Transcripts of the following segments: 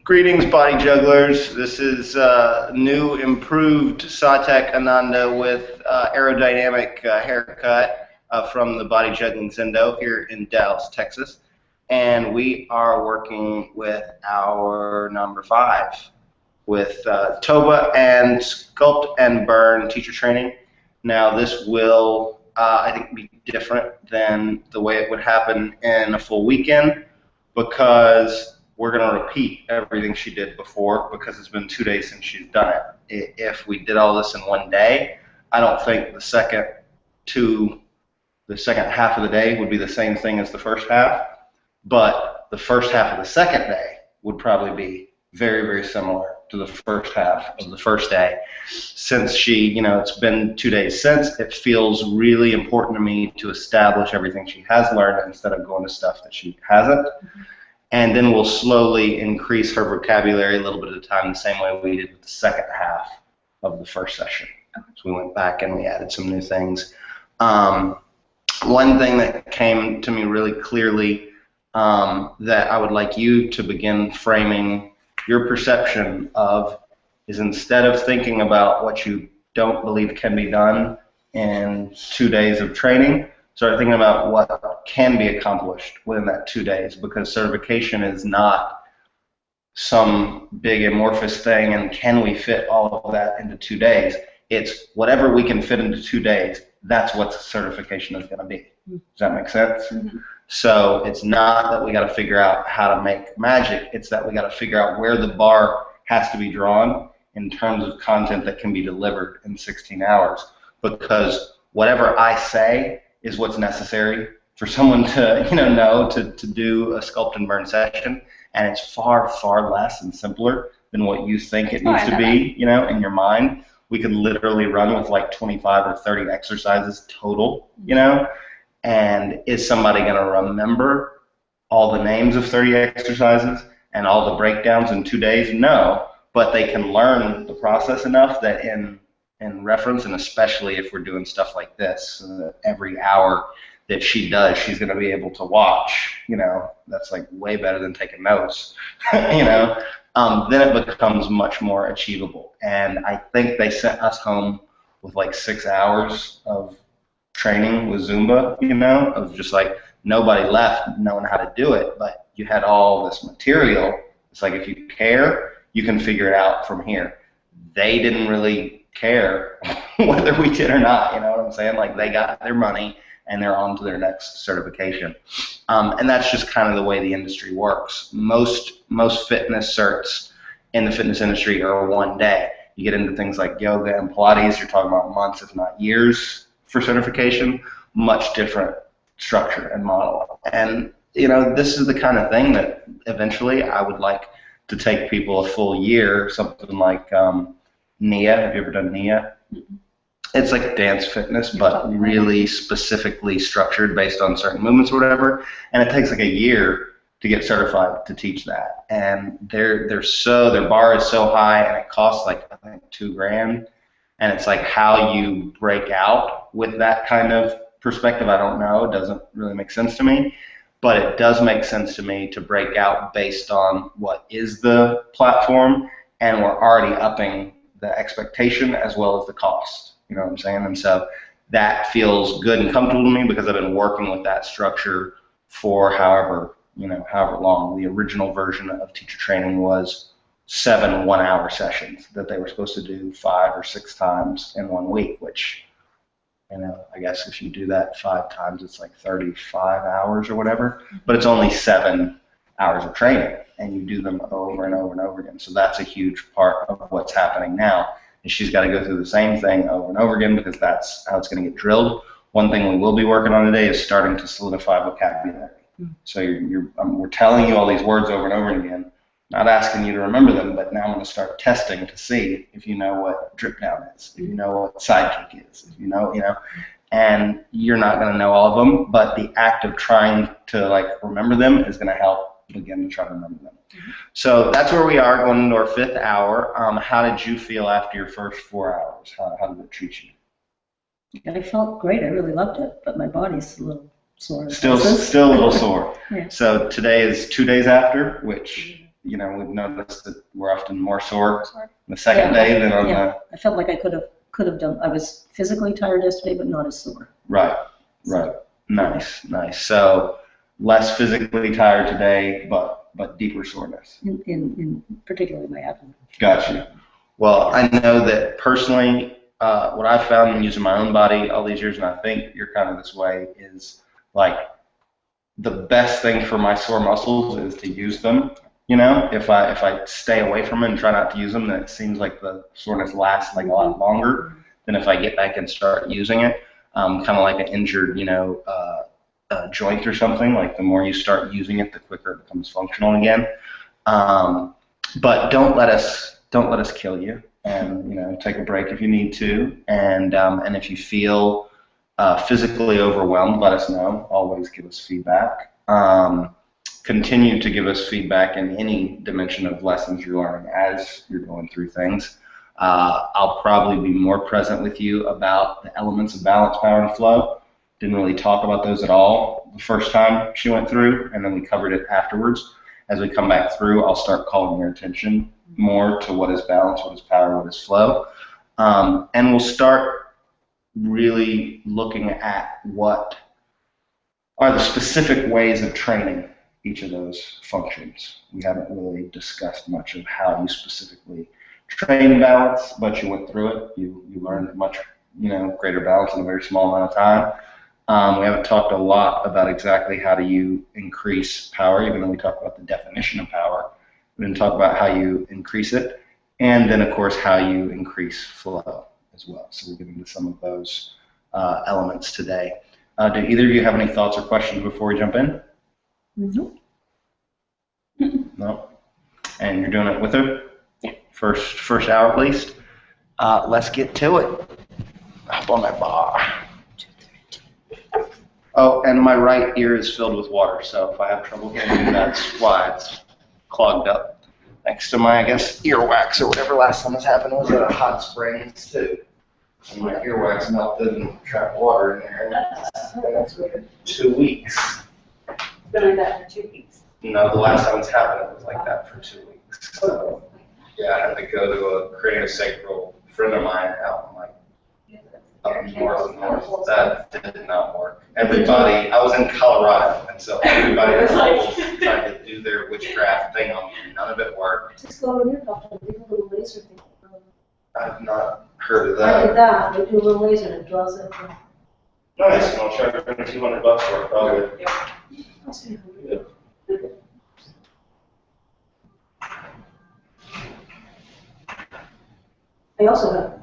Greetings, body jugglers. This is new, improved Satek Ananda with aerodynamic haircut from the Body Juggling Zendo here in Dallas, Texas. And we are working with our number 5 with Toba and Sculpt and Burn teacher training. Now this will, I think, be different than the way it would happen in a full weekend, because we're going to repeat everything she did before, because it's been 2 days since she's done it. If we did all this in one day, I don't think the second half of the day would be the same thing as the first half, but the first half of the second day would probably be very, very similar to the first half of the first day. Since it's been 2 days since, it feels really important to me to establish everything she has learned instead of going to stuff that she hasn't. And then we'll slowly increase her vocabulary a little bit at a time, the same way we did with the second half of the first session. So we went back and we added some new things. One thing that came to me really clearly that I would like you to begin framing your perception of is, instead of thinking about what you don't believe can be done in 2 days of training, start thinking about what can be accomplished within that 2 days, because certification is not some big amorphous thing and can we fit all of that into 2 days. It's whatever we can fit into 2 days, that's what certification is going to be. Does that make sense? Mm-hmm. So it's not that we got to figure out how to make magic, it's that we got to figure out where the bar has to be drawn in terms of content that can be delivered in 16 hours. Because whatever I say is what's necessary for someone to know to do a Sculpt and Burn session, and it's far, far less and simpler than what you think it needs to be, in your mind. We could literally run with like 25 or 30 exercises total, and is somebody going to remember all the names of 30 exercises and all the breakdowns in 2 days? No, but they can learn the process enough that in reference, and especially if we're doing stuff like this, every hour that she does, she's going to be able to watch, that's like way better than taking notes, then it becomes much more achievable. And I think they sent us home with like 6 hours of training with Zumba, of just like nobody left knowing how to do it, but you had all this material. It's like, if you care, you can figure it out from here. They didn't really care whether we did or not, you know what I'm saying? Like, they got their money and they're on to their next certification. And that's just kind of the way the industry works. Most fitness certs in the fitness industry are 1 day. You get into things like yoga and Pilates, you're talking about months, if not years, for certification. Much different structure and model. And this is the kind of thing that eventually I would like to take people a full year, something like Nia. Have you ever done Nia? Mm-hmm. It's like dance fitness, but really specifically structured based on certain movements or whatever. And it takes like a year to get certified to teach that. And their bar is so high, and it costs like, I think, $2,000. And it's like, how you break out with that kind of perspective, I don't know. It doesn't really make sense to me. But it does make sense to me to break out based on what is the platform, and we're already upping the expectation as well as the cost. You know what I'm saying? And so that feels good and comfortable to me, because I've been working with that structure for however long. The original version of teacher training was 7 one-hour sessions that they were supposed to do 5 or 6 times in 1 week, which, I guess if you do that 5 times, it's like 35 hours or whatever, but it's only 7 hours of training, and you do them over and over and over again. So that's a huge part of what's happening now, is she's got to go through the same thing over and over again, because that's how it's going to get drilled. One thing we will be working on today is starting to solidify vocabulary. So we're telling you all these words over and over again, not asking you to remember them, but now I'm going to start testing to see if you know what drip down is, if you know what side kick is, if you know, and you're not going to know all of them, but the act of trying to remember them is going to help begin to try to remember them. Mm-hmm. So that's where we are, going into our 5th hour. How did you feel after your first 4 hours? How did it treat you? I felt great. I really loved it, but my body's a little sore. Still a little sore. Yeah. So today is 2 days after, which we've noticed that we're often more sore the second day than on the. I felt like I could have done. I was physically tired yesterday, but not as sore. Right. Nice. So less physically tired today, but deeper soreness. In particularly my abdomen. Gotcha. Well, I know that personally, what I've found in using my own body all these years, and I think you're kind of this way, is like the best thing for my sore muscles is to use them. If I stay away from it and try not to use them, then it seems like the soreness lasts like a lot longer than if I get back and start using it. Kind of like an injured, joint or something. Like the more you start using it, the quicker it becomes functional again. But don't let us kill you. And take a break if you need to. And if you feel physically overwhelmed, let us know. Always give us feedback. Continue to give us feedback in any dimension of lessons you're learning as you're going through things. I'll probably be more present with you about the elements of balance, power, and flow. Didn't really talk about those at all the first time she went through, and then we covered it afterwards. As we come back through, I'll start calling your attention more to what is balance, what is power, what is flow. And we'll start really looking at what are the specific ways of training each of those functions. We haven't really discussed much of how you specifically train balance, but you went through it. You learned much greater balance in a very small amount of time. We haven't talked a lot about exactly how do you increase power, even though we talked about the definition of power. We didn't talk about how you increase it, and then of course how you increase flow as well. So we'll get into some of those elements today. Do either of you have any thoughts or questions before we jump in? No? And you're doing it with her? Yeah. First hour at least? Let's get to it. Up on that bar. Oh, and my right ear is filled with water, so if I have trouble hearing, that's why it's clogged up. Thanks to my, I guess, earwax or whatever last time this happened was at a hot springs too. And my earwax melted and trapped water in there. That's 2 weeks. It's been like that for 2 weeks. No, the last time it's happened, it was like that for 2 weeks. So, yeah, I had to go to a craniosacral friend of mine out in up north. That did not work. Everybody, I was in Colorado, and so everybody was trying to do their witchcraft thing on me. None of it worked. Just go to your doctor and do a little laser thing. I've not heard of I that. did that. They do a little laser and it draws it. Nice, and I'll charge $200 for it, probably. Yep. I also have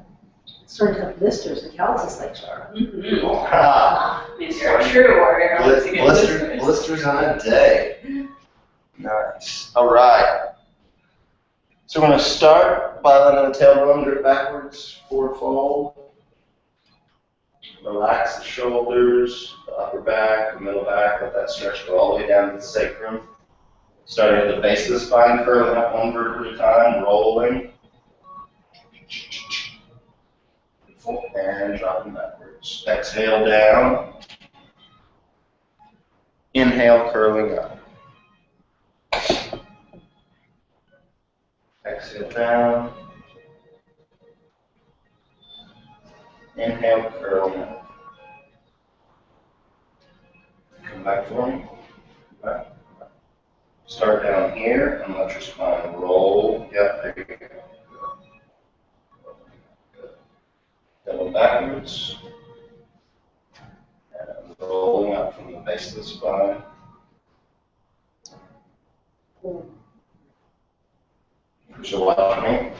started to have blisters. The calluses like sharp. You're a true warrior. Blisters on a day. Nice. All right. So we're going to start by letting the tailbone drip backwards, forward fold. Relax the shoulders, the upper back, the middle back. Let that stretch go all the way down to the sacrum. Starting at the base of the spine, curling up one vertebra at a time, rolling. And dropping backwards. Exhale down. Inhale, curling up. Exhale down. Inhale, curling up. Come back for me. Back. Start down here and let your spine roll. Yep, there you go. Double backwards, and rolling up from the base of the spine. Push away from me.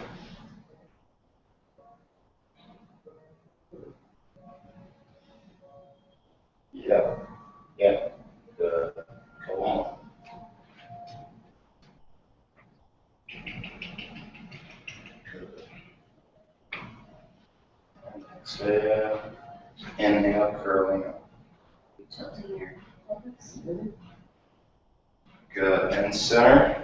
Yep, good. Come on. Exhale, inhale, curling up. Good, and center.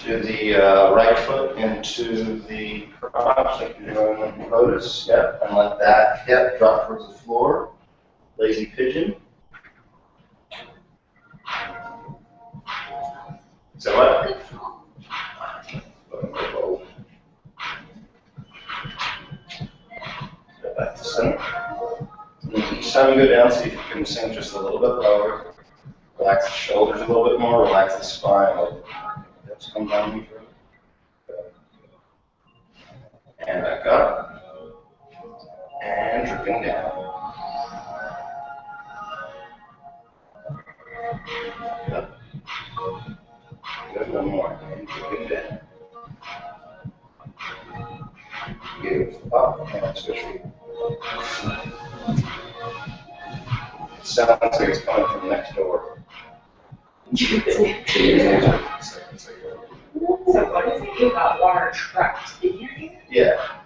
Do the right foot into the crotch like you're doing in lotus. Yep, and let that hip drop towards the floor. Lazy pigeon. So what? time you go down, see if you can sink just a little bit lower. Relax the shoulders a little bit more, relax the spine. Like, hips come down even further. And back up. And dripping down. Up. Good, one more. And dripping down. Beautiful. Up and switch feet. It sounds like it's coming from next door. So what does it do about water trapped in your ear? Yeah.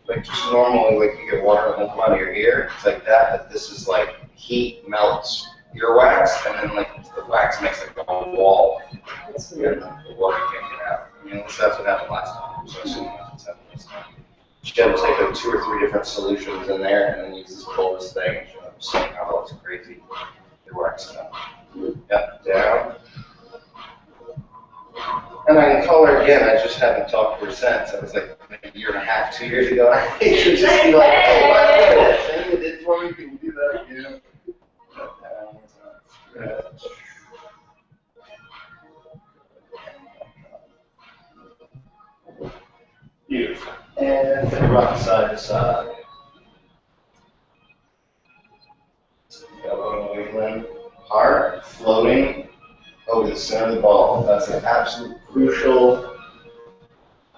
Like just normally, like you get water that won't come out of your ear, it's like that, but this is like heat melts earwax, and then like the wax makes like a whole wall. That's And weird. the water can't get out. I mean, that's what happened last time, so I assume that's what's happening this time. She had to take like 2 or 3 different solutions in there, and then use this coldest thing, and she ended up saying how it's crazy earwax now. Yep, down. And I can call her again. I just haven't talked to her since. I was like a year and a half, 2 years ago. I hate to just be like, oh, by the way, that thing you did for me, can you do that again? Beautiful. And then rock side to side. Elbow wiggling. Heart floating over the center of the ball. That's an absolute crucial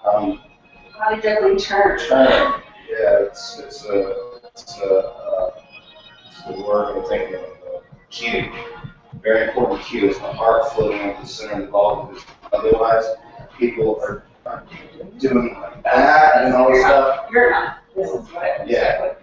BodyJuggling turn. turn. Yeah, it's the word I'm thinking of. Cue. Very important cue is the heart floating over the center of the ball, because otherwise people are doing like that and all this stuff. You're not. This is what. Yeah.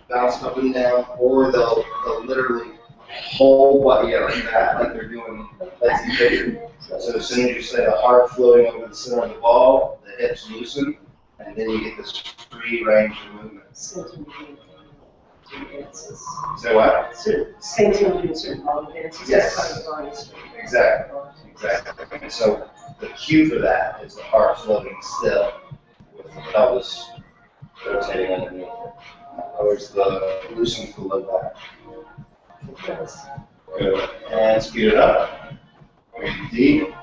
Bounce up and down, or they'll literally hold body like that, like they're doing hesitation. So as soon as you say the heart floating over the center of the ball, the hips loosen, and then you get this free range of movement. Say what? Same thing with doing certain ball dances. Yes. That's why the body is- Exactly. And so the cue for that is the heart floating still, with the pelvis rotating underneath it. Lowers the loosen the low back. Good. And speed it up. Breathe deep.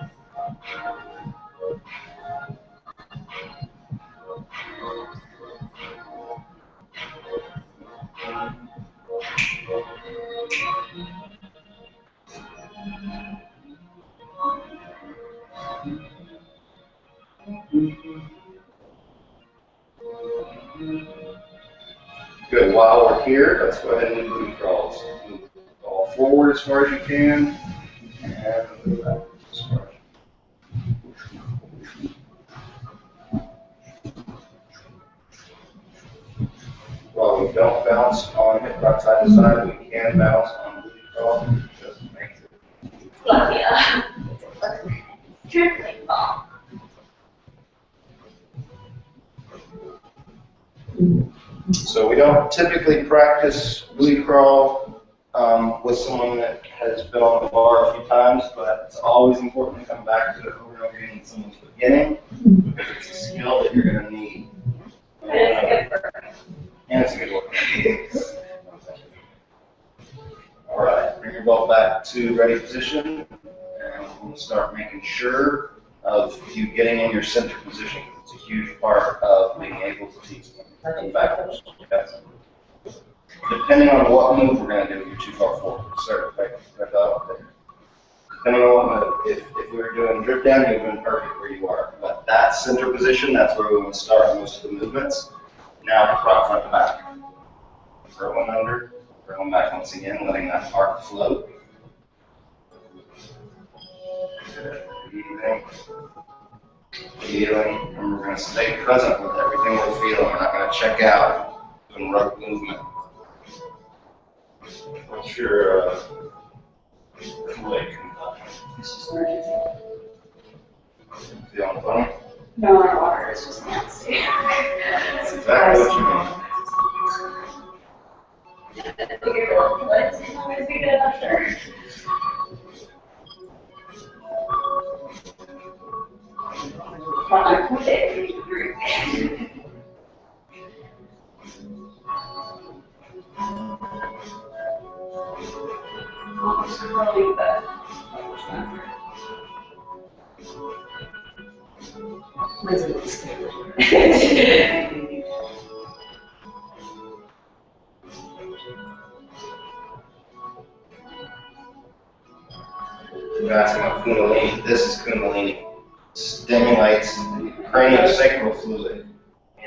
Good. While we're here, let's go ahead and do booty crawls. Move the ball forward as far as you can, and move back as far as you can. While we don't bounce on hip rock side to side, we can bounce on booty crawl. Just makes it. Love ya. Dribbling ball. So we don't typically practice booty crawl with someone that has been on the bar a few times, but it's always important to come back to it over and over again in someone's beginning, because it's a skill that you're going to need. And it's good for And it's a good one. All right, bring your ball back to ready position, and we'll start making sure of you getting in your center position. It's a huge part of being able to teach them backwards. Okay? Depending on what move we're going to do, you're too far forward. Sir, right up there. Depending on what move, if we were doing drip down, you've been perfect where you are. But that center position, that's where we want to start most of the movements. Now, prop front to back. Throw one under, throw one back once again, letting that heart float. Breathing. Feeling. And we're going to stay present with everything we're feeling. We're not going to check out doing rug movement. What's your leg? Feeling funny? no more water. It's just nasty. That's exactly what you mean. Let's be good after. I quit it. rolling the. Mine's a little scary. You're asking about Kundalini. This is Kundalini. Stimulates the craniosacral fluid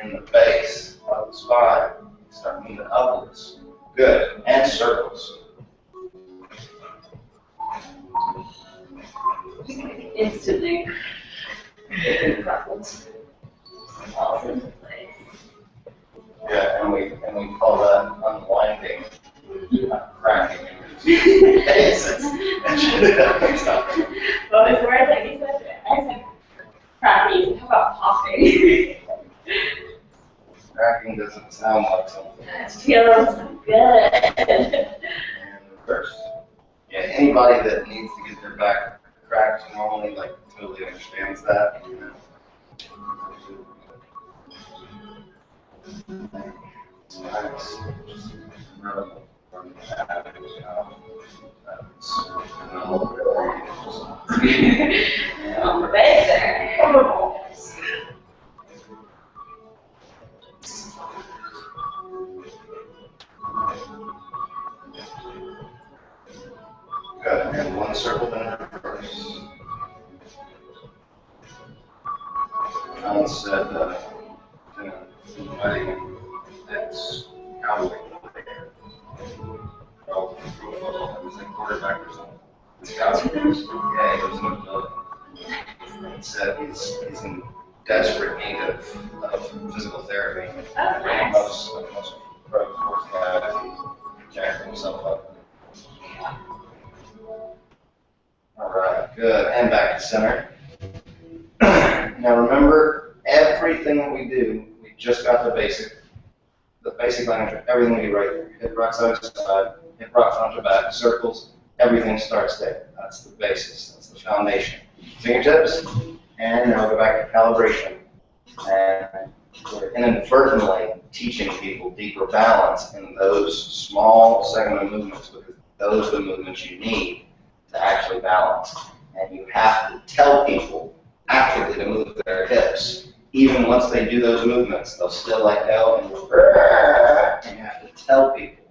in the base of the spine. Start moving upwards. Good. And circles. Instantly. Ruffles. Falls into place. Yeah, and we call that unwinding, not cracking. It's Well, as far as like you said, I said cracking. How about popping? cracking doesn't sound like something. It feels good. And reverse. Yeah, anybody that needs to get their back cracked normally like totally understands that. You know. It's nice. Just incredible. On the base there. Good. And one circle then reverse. John said, letting that's cowboy. Oh, he was like quarterback or something. Yeah, he was in the building. He said he's in desperate need of physical therapy. Oh, nice. Most pro sports guys, he's jacking himself up. All right, good. And back to center. Now remember, everything that we do, we just got the basic language, everything we do right there. Hip rocks side to side, hip rocks onto back, circles, everything starts there. That's the basis, that's the foundation. Fingertips, and now go back to calibration. And we're inadvertently teaching people deeper balance in those small segment movements because those are the movements you need to actually balance. And you have to tell people actively to move their hips. Even once they do those movements, they'll still let go and you have to tell people.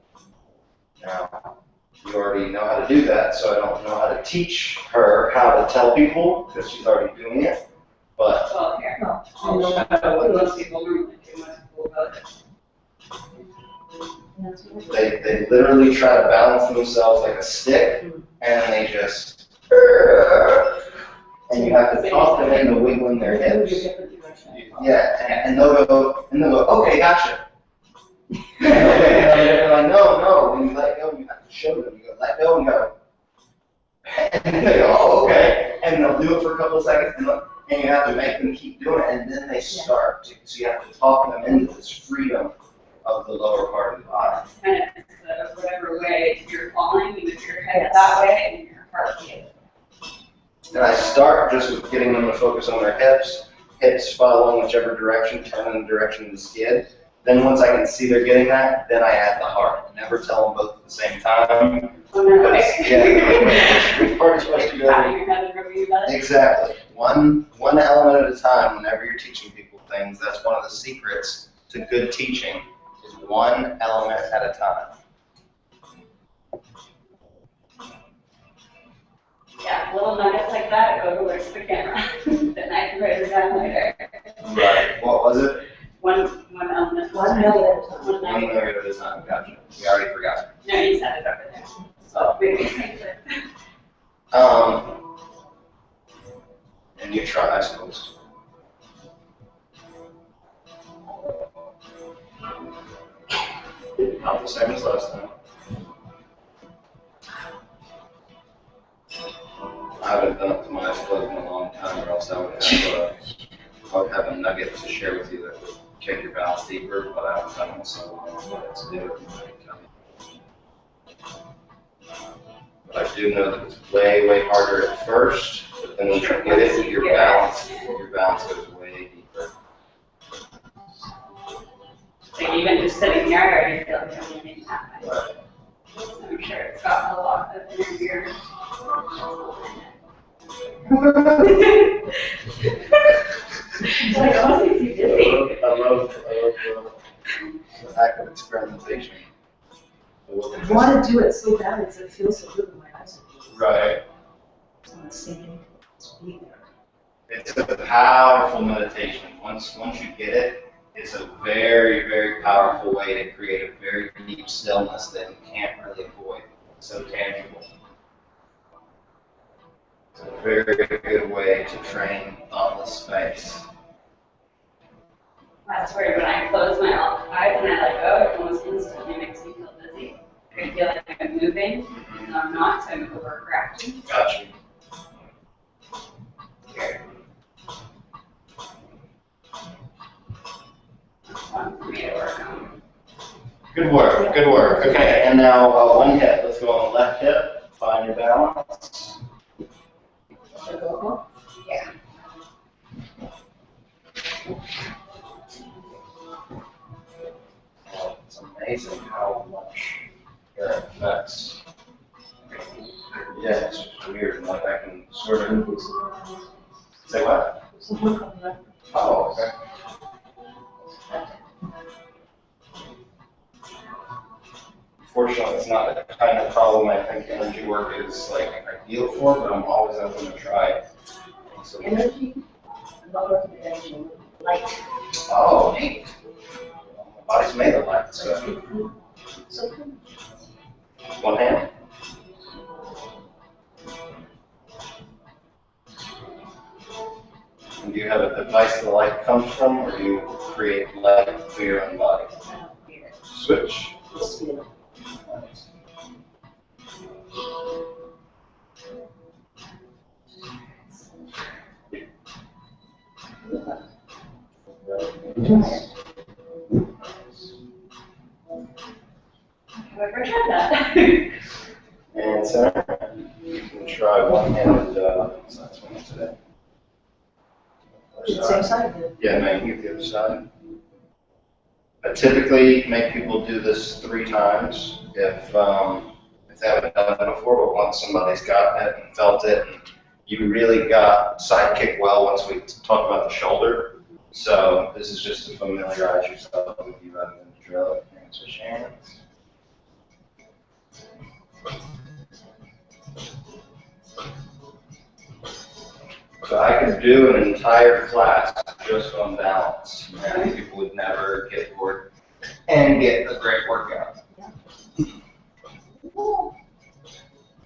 Now, you already know how to do that, so I don't know how to teach her how to tell people because she's already doing it. But Well, here. Oh, Most people normally do much cool about it. they literally try to balance themselves like a stick, and they just and you have to talk them into wiggling their hips. Yeah, and they'll go, okay, gotcha. And they're like, no, when you let go, you have to show them. You go, let go and go. And they go, oh, okay. And they'll do it for a couple of seconds, and you have to make them keep doing it, and then they start. So you have to talk them into this freedom of the lower part of the body. Kind of whatever way you're falling, you move your head that way and your heart the other. And I start just with getting them to focus on their hips following whichever direction, turning the direction of the skid. Then once I can see they're getting that, then I add the heart. Never tell them both at the same time. Oh, no. Which part is supposed to go? Exactly. One element at a time whenever you're teaching people things. That's one of the secrets to good teaching is one element at a time. Yeah, little nuggets like that go towards the camera. Then I can write it down later. Right. What was it? One element. One nugget at a time. One One nugget. nugget at a time. Gotcha. We already forgot. No, you said it over there. So maybe change it. And you try, I suppose. Not the same as last time. I haven't done it to my foot in a long time, or else I would have a nugget to share with you that would take your balance deeper, but I haven't done it, so I don't know what to do. But I do know that it's way, way harder at first, but then when you get it, your balance goes way deeper. Like even just sitting here, I already feel like I'm getting that. Right. I'm sure it's got a lot of energy. Like, I wasn't too busy. I love the act of experimentation. I want to do it so bad because it feels so good in my eyes. Right. So I'm thinking, it's being there. It's a powerful meditation. Once you get it, it's a very, very powerful way to create a very deep stillness that you can't really avoid. It's so tangible. It's a very good way to train thoughtless space. That's where when I close my eyes and I let go, it almost instantly makes me feel dizzy. I feel like I'm moving, and I'm not, so I'm overcorrecting. Gotcha. Here. That's fun for me to work on. Good work, good work. Okay, and now one hip. Let's go on the left hip. Find your balance. Yeah. It's amazing how much it affects. Yeah, it's just weird. Like I can sort of say what? Oh, okay. Fortunately, it's not the kind of problem I think energy work is like ideal for, but I'm always open to try. So, Energy, not working with energy, light. oh, neat. My body's made of light, so So good. one hand. And do you have a device the light comes from, or do you create light for your own body? I don't feel it. Switch. Just feel it. Have I ever tried that? And center. You can try one-handed swing today. It's same side. Yeah, no, you can get the other side. I typically make people do this 3 times if they haven't done it before, but once somebody's gotten it and felt it, and you really got side kick well once we talked about the shoulder. So this is just to familiarize yourself with you rather than to drill it. And switch hands. So I could do an entire class just on balance, and people would never get bored and get a great workout.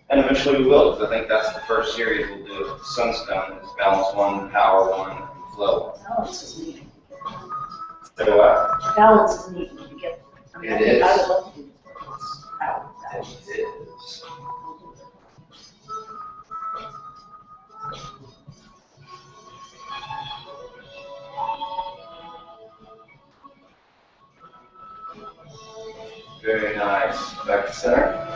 And eventually we will, because I think that's the first series we'll do. Sunstone is balance 1, power 1, and flow 1. Balance is neat. So what? Balance is neat when you get. It is. I would love to do this. Balance. It is. Very nice. Back to center.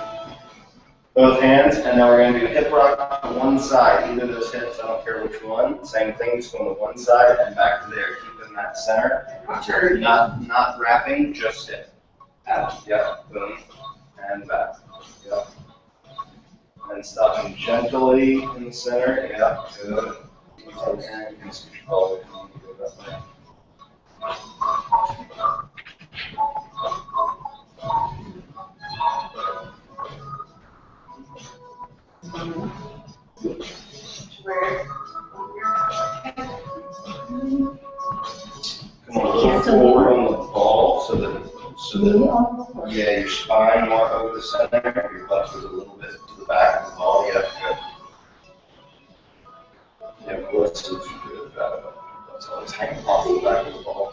Both hands, and now we're going to do hip rock to one side. Either of those hips, I don't care which one. Same thing, just going to one side and back to there. Keeping that center. Not wrapping, just hip. Yep. Boom. And back. Yep. And stopping gently in the center. Yep. Good. You can switch all the way from that way. Come on, a little forward on the ball so that yeah, your spine more over the center, your butt is a little bit to the back of the ball. Yeah, good. Yeah, of course, it's good about it. That's always hanging off the back of the ball.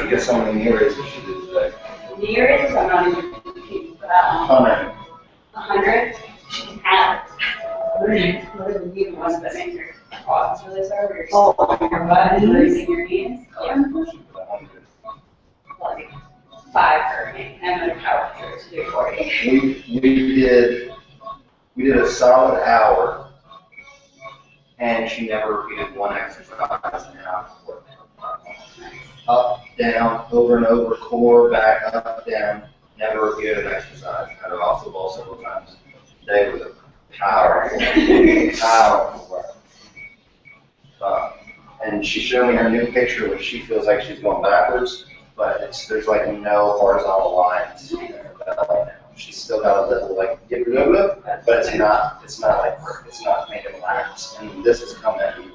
Guess how many knee raises you did today? Knee raises, I'm not even keep for that one. 100. 100? She can have it. Even ones that make your quads really sore, where you're squatting your butt and raising your knees. Yeah. 100. Like 5 for me, and then power through to do 40. We did a solid hour, and she never repeated one exercise in an hour. Up, down, over and over, core, back, up, down. Never repeated an exercise. Had her off the ball several times a day with a Powerful. Powerful work. And she showed me her new picture where she feels like she's going backwards, but there's like no horizontal lines in her belly now. She's still got a little like, but it's not making laps. And this is coming.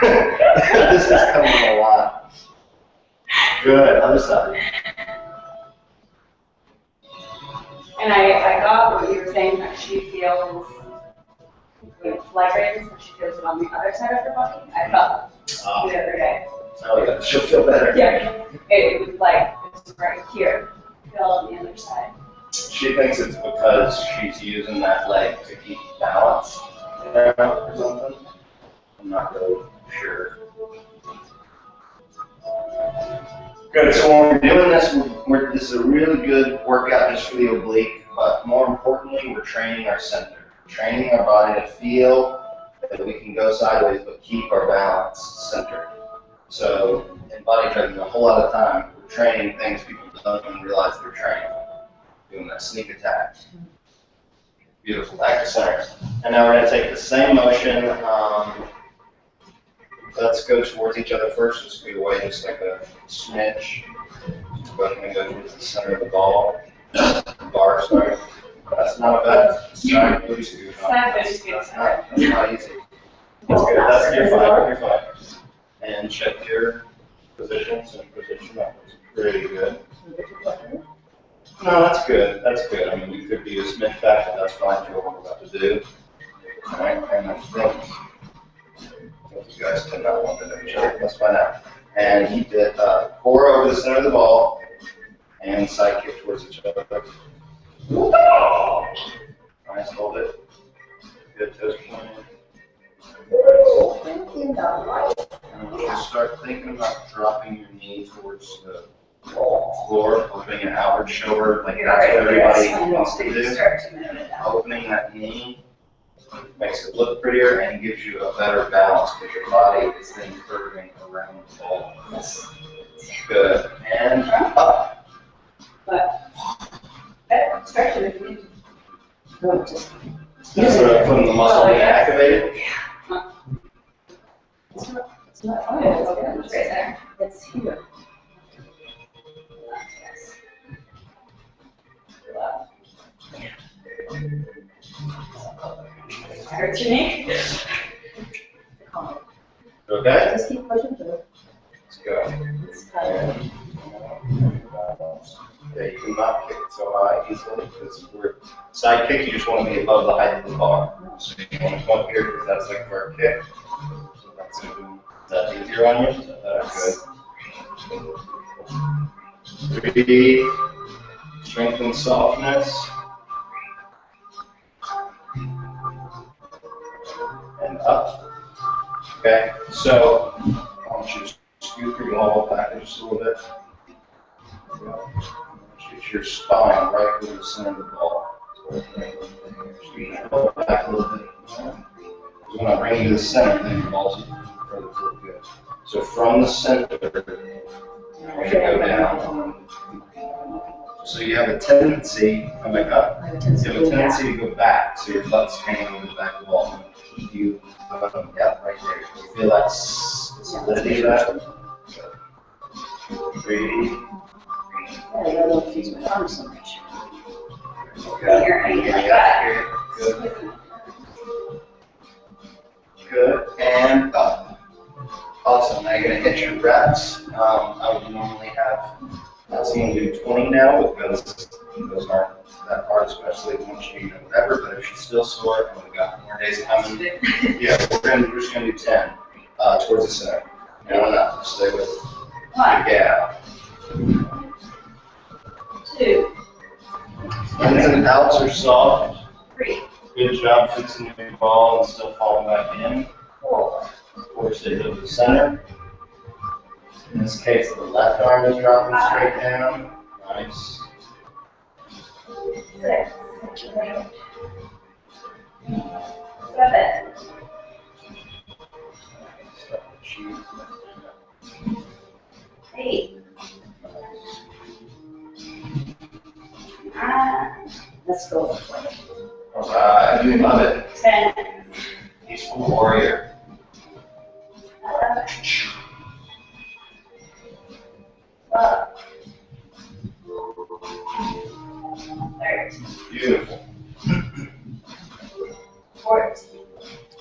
This is coming a lot. Good, other side. And I got what you were saying, that she feels with leg raises, and she feels it on the other side of her body. I felt the other day. Oh yeah, she'll feel better. Yeah, it was like, it's right here, feel on the other side. She thinks it's because she's using that leg to keep balance, or something. I'm not really sure. Good, so when we're doing this, this is a really good workout just for the oblique, but more importantly, we're training our center. Training our body to feel that we can go sideways but keep our balance centered. So in BodyJuggling, a whole lot of time, we're training things people don't even realize they're training. Doing that sneak attack. Beautiful, back to center. And now we're going to take the same motion. Let's go towards each other first, just scoot away just like a snitch. Both going to go towards the center of the ball. Bar, sorry. That's not bad. Side booty scoot. That's not easy. That's good. That's your five. You're fine. And check your positions and position. That was pretty good. No, that's good. That's good. I mean, we could be a smidge back, but that's fine for what we're about to do. All right, and I think you guys did not want to know each other. Let's find out. And you did core over the center of the ball and side kick towards each other. Nice, hold it. Good toes pointed. And just start thinking about dropping your knee towards the floor, opening an outward shoulder, like that's what everybody wants to do. Opening that knee makes it look prettier and gives you a better balance because your body is then curving around the ball. Good. And up. But, stretch it if you need to. That's sort of putting the muscle being activated. It's not fun. It's right there. It's here. Hurts your knee? Okay? Just keep pushing through. Let's go. It's tight. Yeah, you cannot kick so high easily because we're side kick, you just want to be above the height of the bar. So you want to come up here because that's like for a kick. So that's that easier on you? That's good. 3, strength and softness. And up. Okay, so I want you to scoot your wall back just a little bit. Get your spine right through the center of the ball. Scoot your ball back a little bit. When I bring you to the center, then your ball's further forward. Good. So from the center, we're going to go down. So you have a tendency, come back up. You have a tendency to go back, so your butt's hanging over the back wall. You, yeah, right there. You feel that solidity of that? 3. Yeah, I don't use my arms so much. Okay. Yeah, good. Good. And up. Awesome. Now you're going to hit your reps. I would normally have, I'm going to do 20 now because those aren't that hard, especially once you know whatever. But if she's still sore, and we've got more days coming, yeah, we're just going to do 10 towards the center. No, enough. Stay with it. 1, Yeah. 2, Ins and outs are soft. 3, Good job fixing your ball and still falling back in. 4, 4 stays over the center. In this case, the left arm is dropping straight down. Nice. 6, 7, 8, 9, Let's go. All right. right, love it. 10. Peaceful warrior. 11. 12. 13. Beautiful. 14.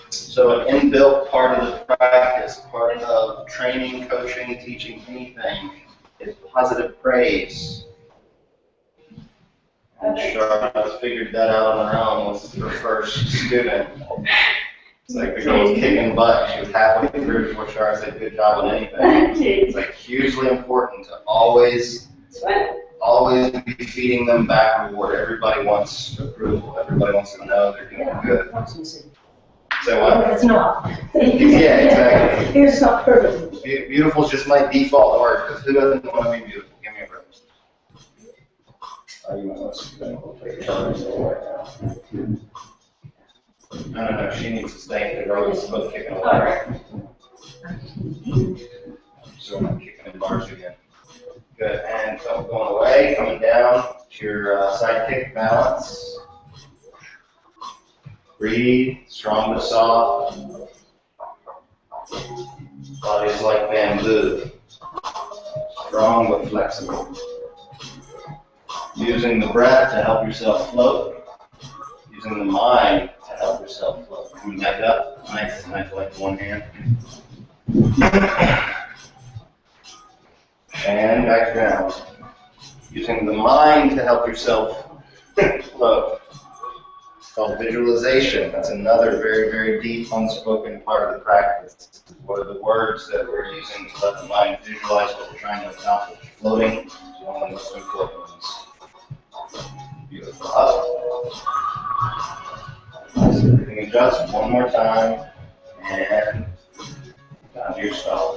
So an inbuilt part of the practice, part of training, coaching, teaching anything is positive praise. And Charlotte figured that out on her own with her first student. It's like the girl was kicking butt. She was halfway through before Charlotte said good job on anything. It's like hugely important to always be feeding them back reward. Everybody wants approval. Everybody wants to know they're doing good. Say what? It's not. Yeah, exactly. It's not perfect. Beautiful is just my default word, because who doesn't want to be beautiful? Give me a break. You might want to take a turn right now. No, she needs to stay in the road. It's both kicking away. So I'm kicking in bars again. Good, and so going away, coming down to your side kick balance. Breathe, strong but soft. Body's like bamboo. Strong but flexible. Using the breath to help yourself float. Using the mind to help yourself float. Coming back up. Nice like one hand. And back down. Using the mind to help yourself float. It's called visualization. That's another very, very deep, unspoken part of the practice. What are the words that we're using to let the mind visualize what we're trying to accomplish? Floating is one of the most important ones. Beautiful. Up. So everything adjusts one more time. And down to your stop.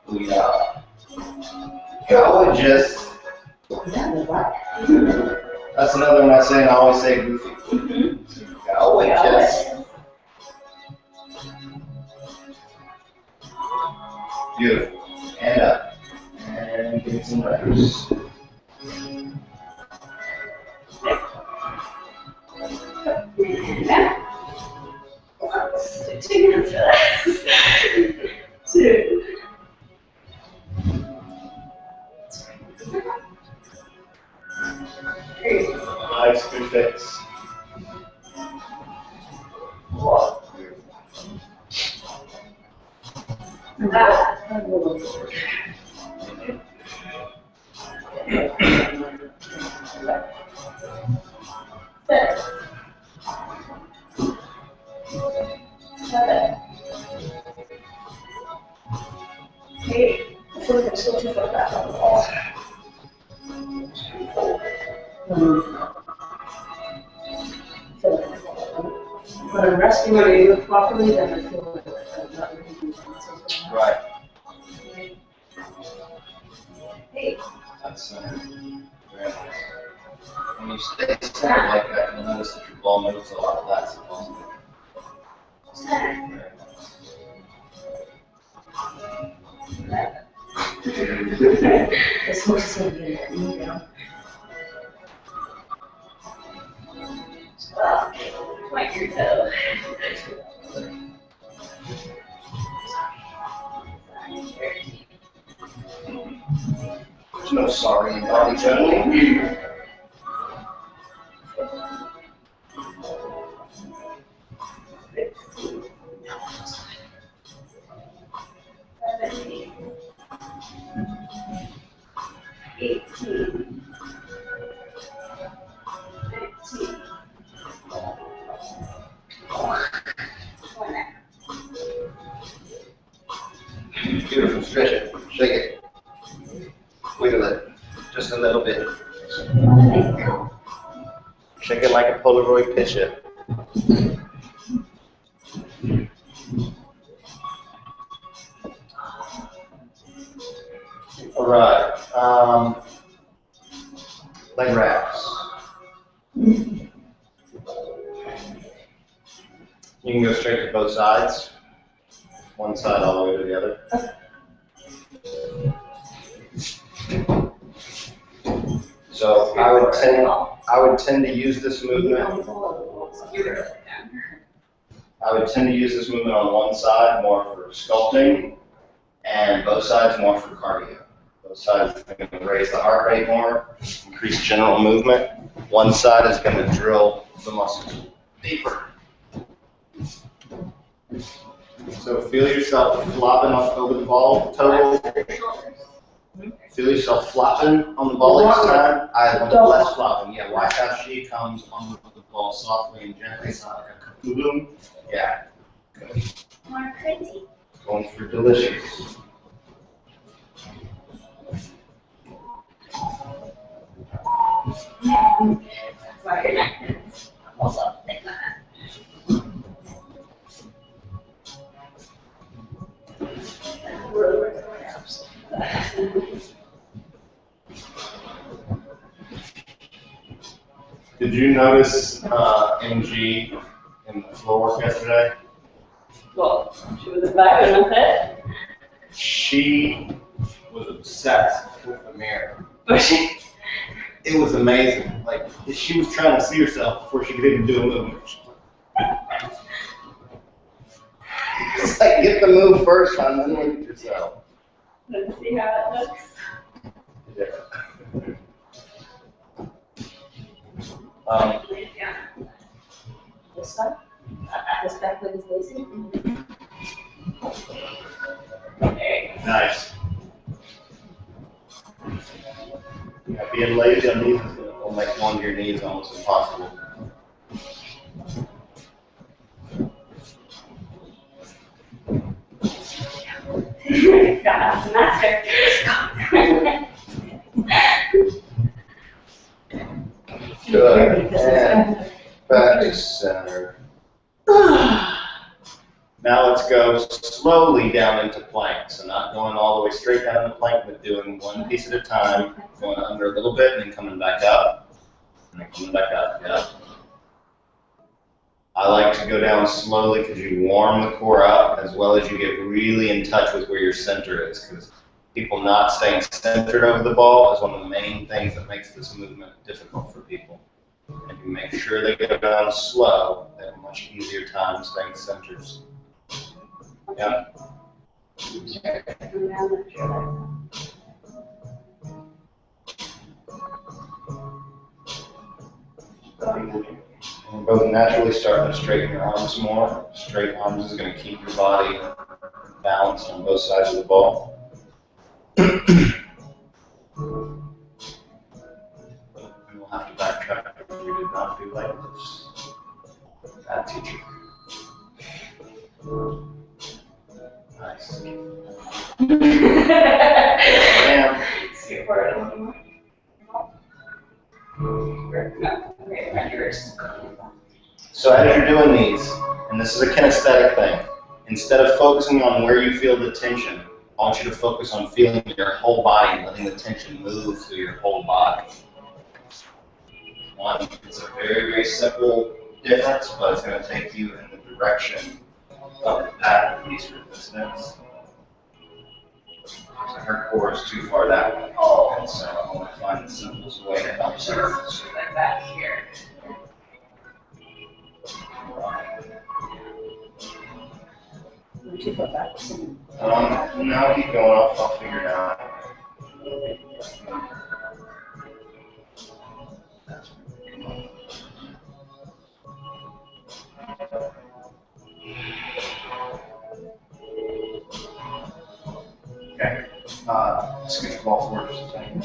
Booyah. Go just. That's another one I say, and I always say goofy. Go and just. Beautiful. And up. And get some rest. Two. Nice, good fix. When I'm resting or you do it properly, then I feel like I'm not really doing something. Right. Hey. That's very nice. When you stay centered like that, you'll notice that your ball moves a lot less. It's supposed to be, you know. Point your toe. There's no sorry in BodyJuggling. Beautiful, stretch it, shake it, wiggle it, just a little bit. Shake it like a Polaroid picture. All right, leg wraps. You can go straight to both sides. One side all the way to the other. So I I would tend to use this movement. I would tend to use this movement on one side more for sculpting, and both sides more for cardio. Both sides are going to raise the heart rate more, increase general movement. One side is going to drill the muscles deeper. So feel yourself flopping off over the ball, total. Feel yourself flopping on the ball each time. I want less flopping. Yeah, watch how she comes on the ball softly and gently. It's not like a kaboom. Yeah. Good. More crazy. Going for delicious. That's why your neck is also like that. Did you notice MG in the floor work yesterday? Well, she was vibing with it. She was obsessed with the mirror. Was she? It was amazing. Like, she was trying to see herself before she could even do a movement. It's like, get the move first, hon, then look at yourself. Let's see how it looks. Yeah. Yeah. This side? This back leg is lazy? There you go. Nice. Yeah, being lazy on knees will make one of your knees almost impossible. Got a master. Good. And back to center. Now let's go slowly down into plank. So not going all the way straight down into plank, but doing one piece at a time, going under a little bit and then coming back up. And then coming back up, yeah. I like to go down slowly because you warm the core up as well as you get really in touch with where your center is, because people not staying centered over the ball is one of the main things that makes this movement difficult for people. If you make sure they go down slow, they have a much easier time staying centered. Yeah. And both naturally starting to straighten your arms more. Straight arms is going to keep your body balanced on both sides of the ball. And we'll have to backtrack if we did not do like this. Bad teacher. Nice. Yeah. See for it a little more. Okay, right yours. So as you're doing these, and this is a kinesthetic thing, instead of focusing on where you feel the tension, I want you to focus on feeling your whole body and letting the tension move through your whole body. One, it's a very, very simple difference, but it's going to take you in the direction of that of least resistance. So her core is too far that way. And so I want to find the simplest way to help her. Like that here. No, keep going. I'll figure it out. Okay. Scoot the ball forward just a second.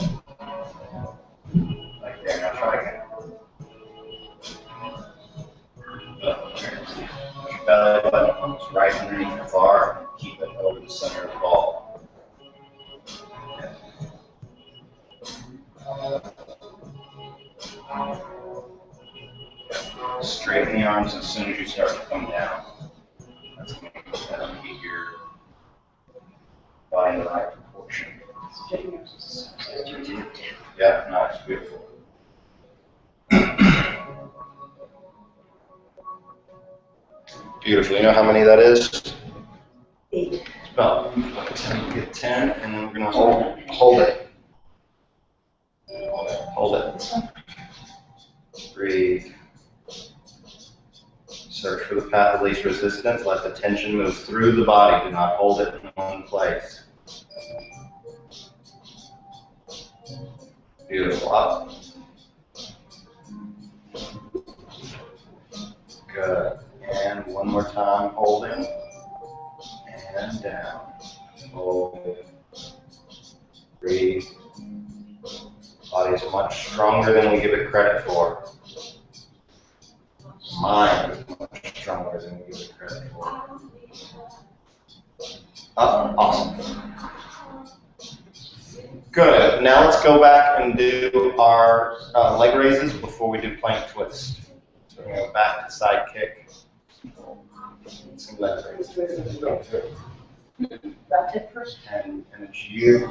Like there. Now try again. Push your belly button comes right underneath the bar and keep it over the center of the ball. Straighten the arms as soon as you start to come down. That's going to keep your body in the right proportion. Yeah, no, it's beautiful. Beautiful. You know how many that is? 8. It's about 10. Get 10, and then we're going to hold it. Hold it. Hold it. Breathe. Search for the path of least resistance. Let the tension move through the body. Do not hold it in one place. Beautiful. Up. Good. And one more time, holding. And down. Hold. Breathe. Body is much stronger than we give it credit for. Mind is much stronger than we give it credit for. Up. Awesome. Good. Now let's go back and do our leg raises before we do plank twist. So we're going to go back to side kick. Some leg raises. Left hip first. And it's you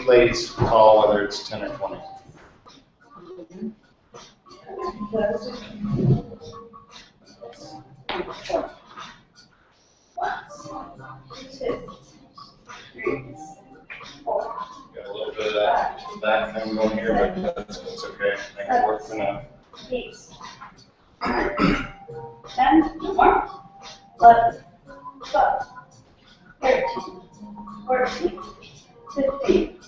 ladies call whether it's 10 or 20. Got a little bit of that thing going here, but that's okay. I think it works enough. 8, 10, no more. 11, 12, 13, 14, 15,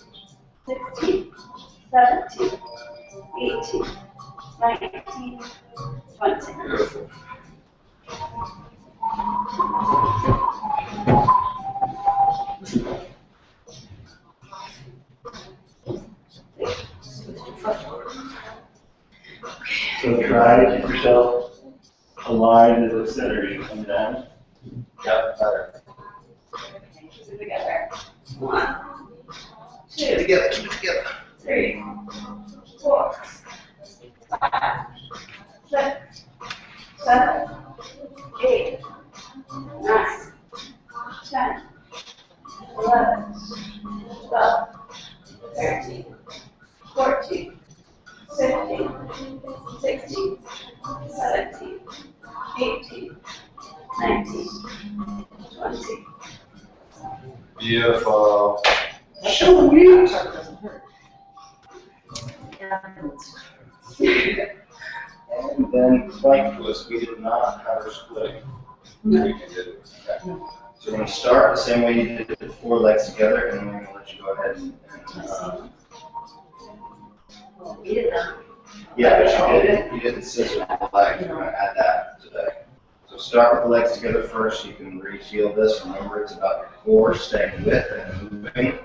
16, 17, 18, 19, 20. Beautiful. So try to keep yourself aligned to the center. You come down. Yep, better. Keep it together. 1, 2, Keep it together, keep it together. 3, 4, 5, 6, 7, 8, 9, 10, 11, 12, 13, 14, 15, 16, 17, 18, 19, 20. Beautiful. Show me. Doesn't hurt. And then plank twist, we did not have her splitting. We can do it. Okay. So we're going to start the same way you did it, 4 legs together, and then we're going to let you go ahead and We did that. yeah, but you did the scissor with the legs. We're going to add that today. So start with the legs together first. You can re-feel this. Remember, it's about your core staying with and moving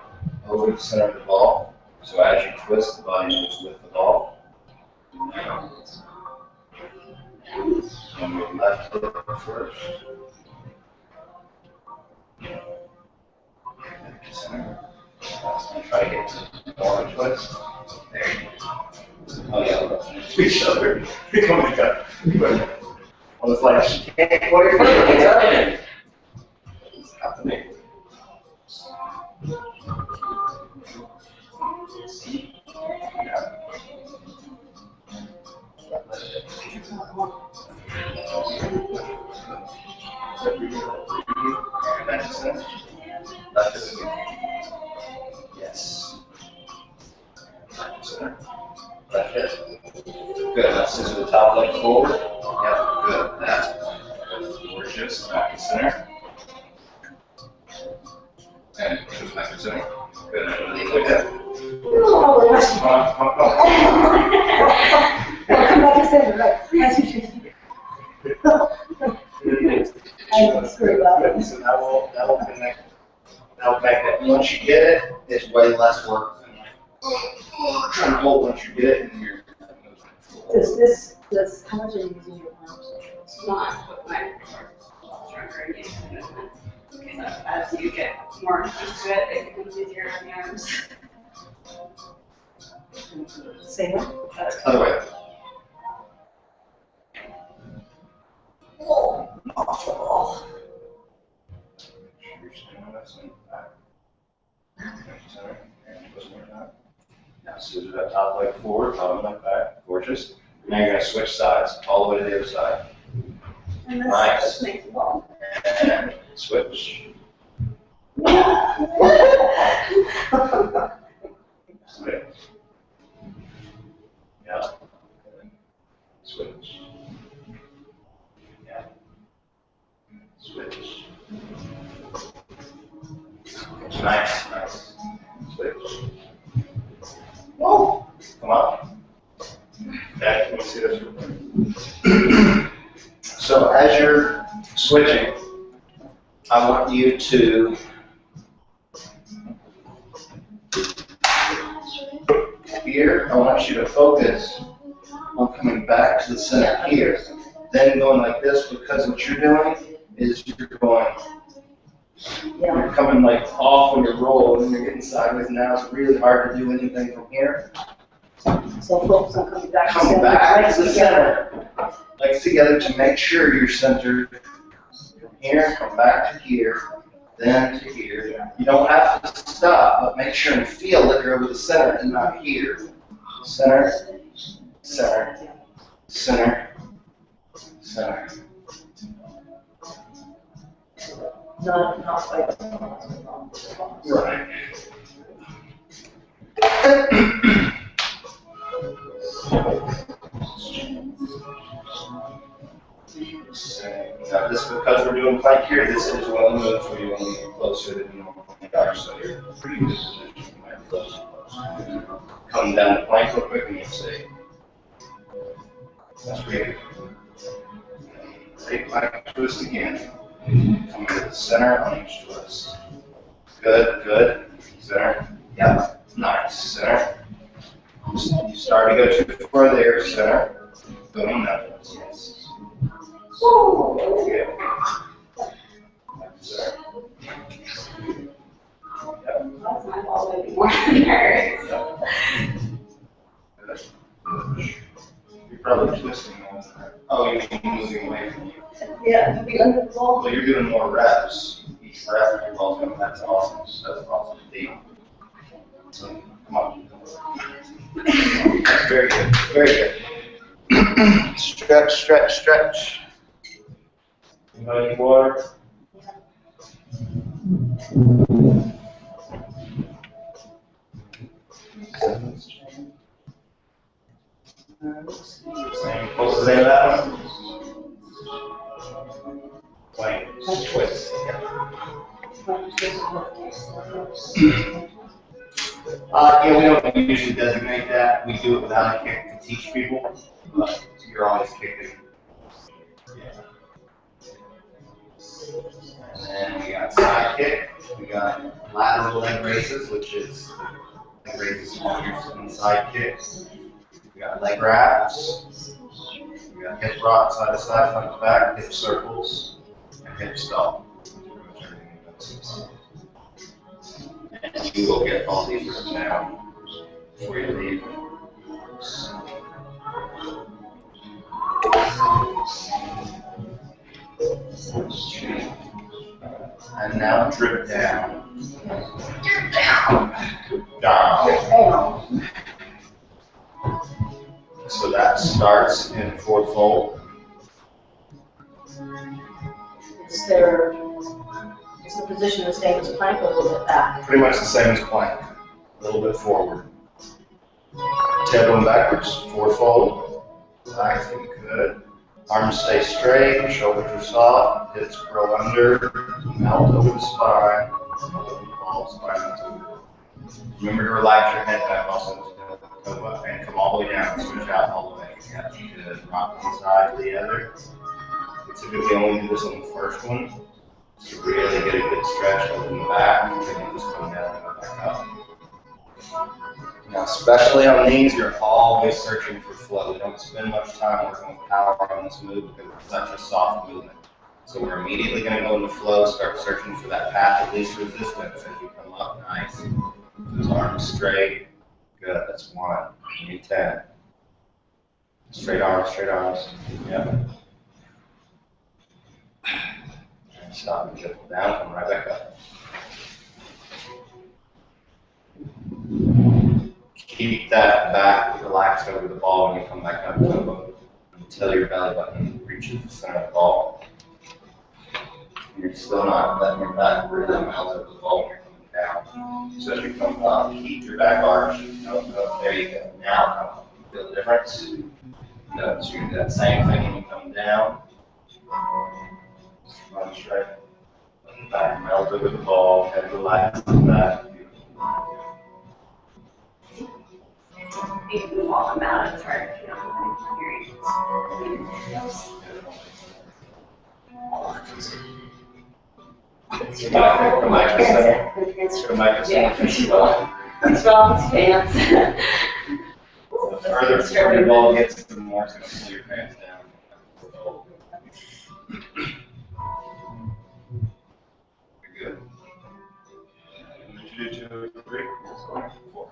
over the center of the ball. So as you twist, the body moves with the ball. And we left hip first. Back to center. And try to get to more twist. There you go. Oh yeah, to each other. Come on, go. I was like, she can't put her foot in. It's happening. Yes. Left hip. Good. Let's scissor the top leg forward. Yep. Good. That's gorgeous. Back to center. And push back to center. Good. Like that. Come on. Come back to center, right? As you should. I screwed up. Good. So that will connect. That will connect it. Once you get it, it's way less work than like trying to hold. Once you get it, and you're. How much are you using your arms? It's not with my stronger and used to movement. Because as you get more used to it, it becomes easier on the arms. Same one? Other way. Oh. You're staying on that side. Back to center. And twist more time. Now scissor that top leg forward, bottom leg back. Gorgeous. Now you're going to switch sides all the way to the other side. And this Nice. just makes the ball. And switch. Switch. Yeah. So as you're switching, I want you to here, I want you to focus on coming back to the center here. Then going like this, because what you're doing is you're going, you're coming like off when you're rolling and you're getting sideways. Now it's really hard to do anything from here. So focus on coming back to Come center. back to the center. Legs together to make sure you're centered. From here, come back to here, then to here. You don't have to stop, but make sure and feel that you're over the center and not here. Center, center, center, center. Not like. Right. Now this, because we're doing plank here, this is one of the moves where you want to get closer than you normally are, so you're in a pretty good position. You might be close. Come down the plank real quick and you'll see. That's great. Take plank twist again. Come to the center on each twist. Good, good. Center. Yep. Nice. Center. You start to go too far there. Center. Going that. Yes. Good. Center. Yep. That's my fault, maybe more than hers. Good. You're probably twisting more than that. Oh, you mean moving away from you. Yeah, be under the ball. Well, you're doing more reps. Each rep you're welcome. That's awesome. That's awesome. Deal. So, come on. Very good. Very good. Stretch, stretch, stretch. Anybody need water? Same pose as that one. Plank, twist. Yeah, we don't usually designate that. We do it without a kick to teach people, but you're always kicking. Yeah. And then we got side kick. We got lateral leg raises, which is leg raises on side kick. We got leg wraps. We got hip rock side to side, front to back, hip circles, and hip stomp. And you will get all these reps down before you leave. And now drip down. Drip down. Down. So that starts in forward fold. Is the position the same as plank or a little bit back? Pretty much the same as plank. A little bit forward. Tail going backwards. Forward fold. Relaxing. Good. Arms stay straight. Shoulders are soft. Hips curl under. Melt over the spine. Remember to relax your head back also. And come all the way down. Switch out all the way. Good. Rock one side to the other. We typically only do this on the first one. To really get a good stretch in the back, and then just come down and go back up. Now, especially on these, you're always searching for flow. We don't spend much time working with power on this move because it's such a soft movement. So we're immediately going to go into flow, start searching for that path of least resistance as you come up. Nice. Those arms straight. Good. That's 1. You need 10. Straight arms, straight arms. Yep. Stop and dribble down, come right back up. Keep that back relaxed over the ball when you come back up to until your belly button reaches the center of the ball. You're still not letting your back really melt over the ball when you're coming down. So as you come up, keep your back arch. There you go. Now come up. Feel the difference? No, so you do that same thing when you come down. Run straight. Back, melt over the ball, head relax on that. You can fall them out, it's hard if you don't hear you. The mic is there. The mic is Yeah, there. for sure. Drop his pants. The further your ball gets, the more it's going to pull your pants down. You're good. And then you do 2, 3, 4.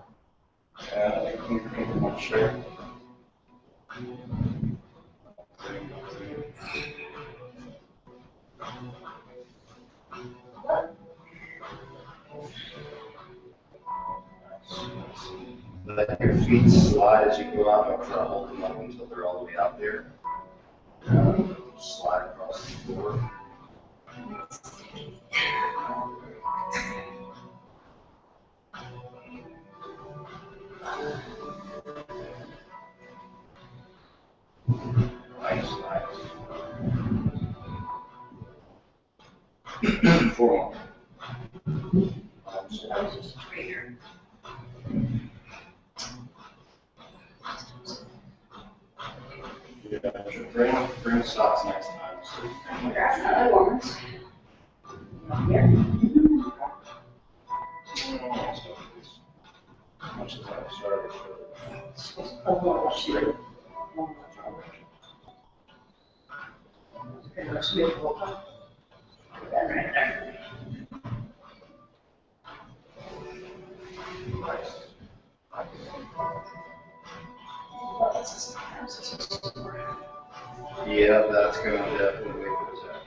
Not sure. Let your feet slide as you go out. Make sure to hold them up until they're all the way out there. Slide across the floor. Nice, nice. 4 more. Yeah, bring socks next time. So you can Grab another one. Here. much as I started Yeah, that's going to definitely make those happen.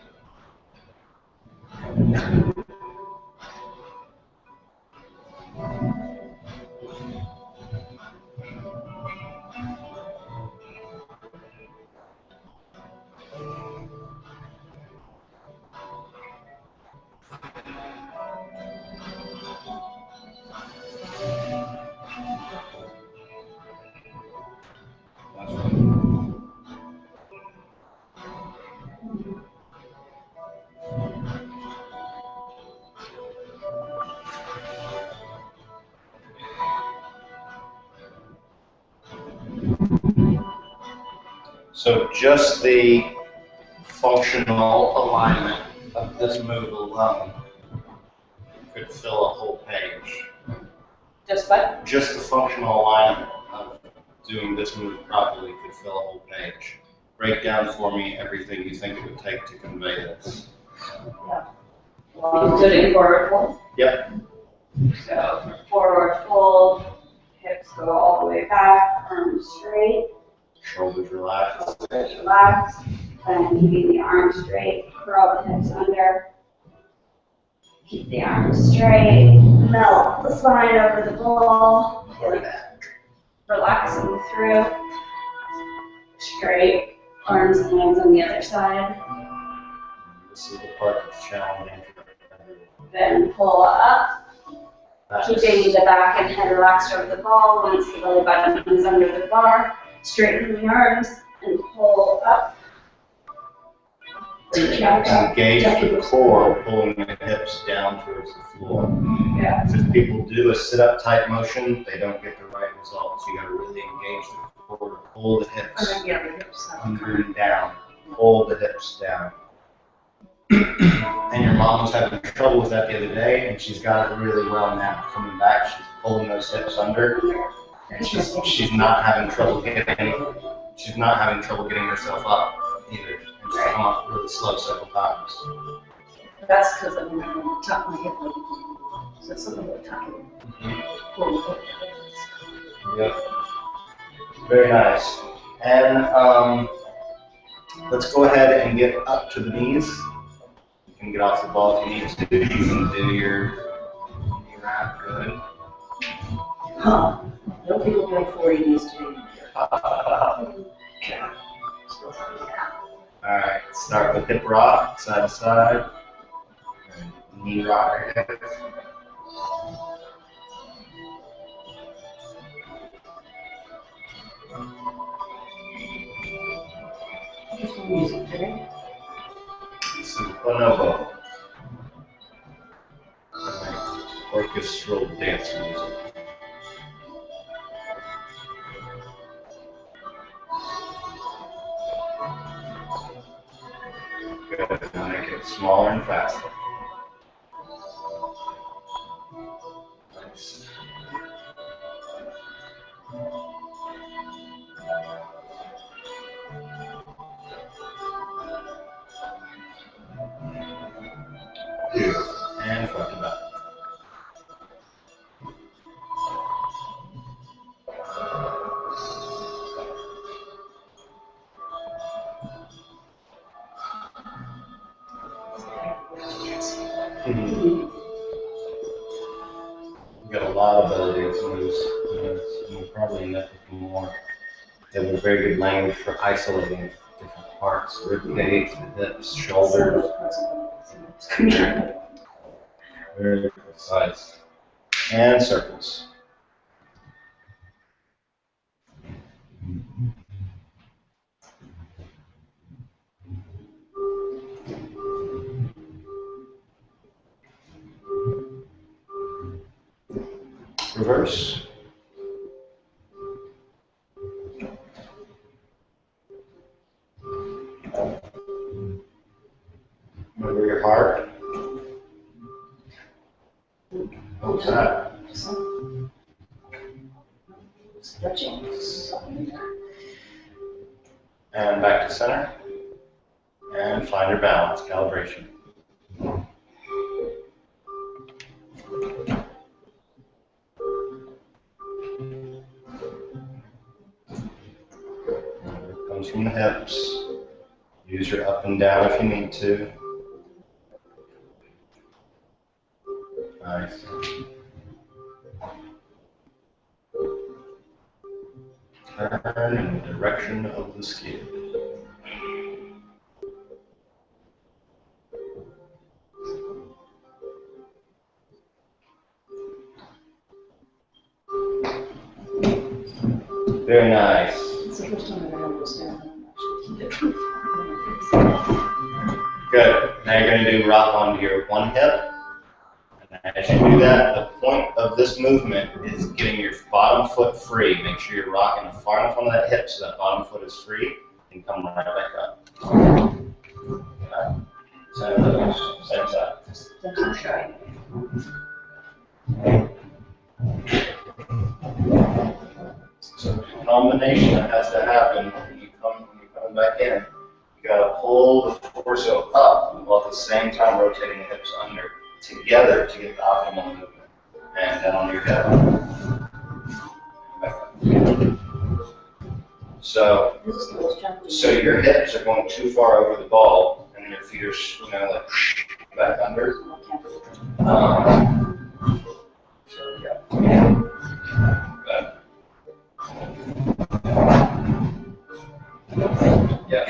That's right. So just the functional alignment of this move alone could fill a whole page. Just what? Just the functional alignment of doing this move properly could fill a whole page. Break down for me everything you think it would take to convey this. Including forward fold. Yep. So for forward fold, hips go all the way back, arms straight, Shoulders relaxed. shoulders relaxed, and keeping the arms straight, curl the hips under. Keep the arms straight, melt the spine over the ball, feel that relaxing through. Straight, arms and legs on the other side. This is the part that's challenging. Then pull up, keeping the back and head relaxed over the ball. Once the belly button is under the bar, straighten the arms and pull up. Engage the core, pulling the hips down towards the floor. Yeah. If people do a sit-up type motion, they don't get the right results. You got to really engage the core, pull the hips under and down, pull the hips down. And your mom was having trouble with that the other day, and she's got it really well now. Coming back, she's pulling those hips under, and she's not having trouble getting herself up either. And she's come up really slow several times. That's because I'm going to tuck my hip like, so something like tucking. Yep. Very nice. And let's go ahead and get up to the knees. You can get off the ball if you need to. You can do your knee wrap. Good. Huh. No people doing 40 knees today. All right. Start with hip rock, side to side. And knee rock. Just music today. Some bonobo. Orchestral dance music. Good. Now make it smaller and faster. 2, and front to back. You've got a lot of belly dance moves, and we'll probably end up with more. They have a very good language for isolating different parts, rib cage, the hips, shoulders. Very precise. And circles. Reverse. Remember your heart. What was that? Stretching. And back to center. And find your balance, calibration. Comes from the hips. Use your up and down if you need to. Nice. Turn in the direction of the skid. Very nice. It's the first time I've ever was down. Good. Now you're going to do rock onto your one hip. And as you do that, the point of this movement is getting your bottom foot free. Make sure you're rocking far enough onto that hip so that bottom foot is free and come right back up. Okay. Same side. That's right. So combination that has to happen when you're coming back in. You got to pull the torso up while at the same time rotating the hips under together to get the optimal movement. And down on your hip. Back up. So your hips are going too far over the ball, and your feet are, like back under. So yeah. Good. Yeah.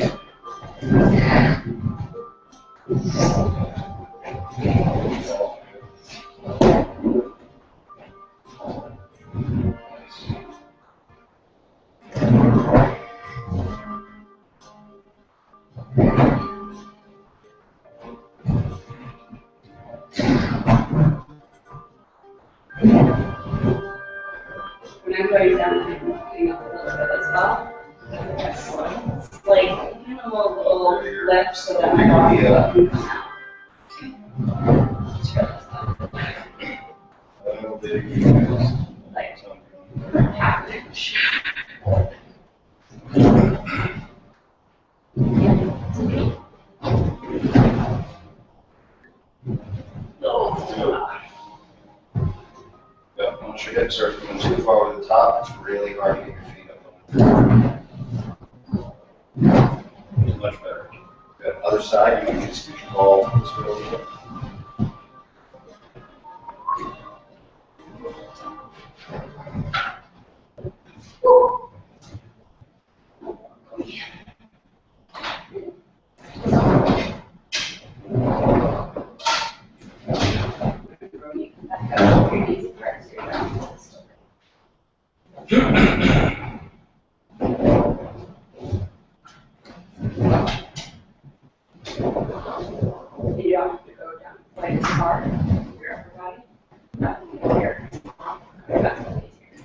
When I'm going down, I'm looking up a little bit as well. It's like kind of a little lift so that my body can come out. Like half an inch. Once your hips are going too far over the top, it's really hard to get your feet up. It's much better. Good. Other side, you can just control this way a little bit. You don't have to go down quite as far. Your upper body. Nothing here. That's easier.